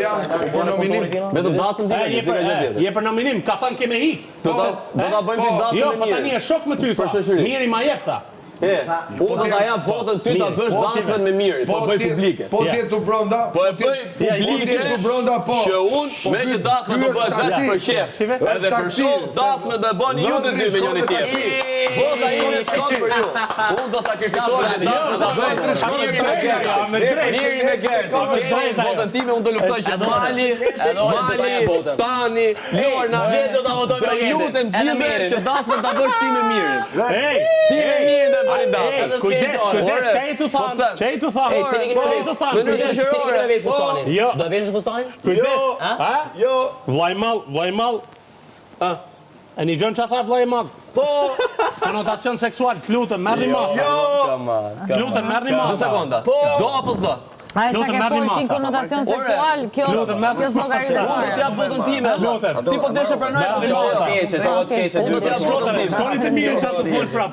jam për nominim. Vetëm dasën time. Je për nominim, ka thënë keme hik. Do ta bëjmë ti dasën. Jo, po tani është shok me ty tha. Miri ma jep tha. Unë do ta jap votën ty ta bësh dasmën me Mirit, po bëj publike. Po ti tu brenda. Po e bëj publike tu brenda po. Që unë me që dasmën do bëhet vetëm për shef. Edhe për shoh dasmën do e bëni ju të dy me njëri tjetër. Vota ime shkon për ju. Unë do sakrifikoj dasmën ta bëj. Miri me Gert. Votën time unë do luftoj që Mali, Tani, Lorna, do ta votoj me Gertin. lutem gjithë që dasmën ta bësh ti me Mirin. Ti me Mirin dhe bëni dasmën. Kujdes, çai tu thon. Çai tu thon. Jo. Do vesh fustanin? Kujdes. Jo. Vllajmall. E një gjën që tha vllajmall. Po. Konotacion seksual, lutem, merrni mas. Jo. Lutem, merrni mas. 2 sekonda. Do apo s'do? Ma e sa ke folti konotacion seksual, kjo s'logaritet. Unë do t'ja votën time. Ti po deshe pranoj apo ç'o? Unë do t'ja votën time. Shkoni te mirë sa të fol prap.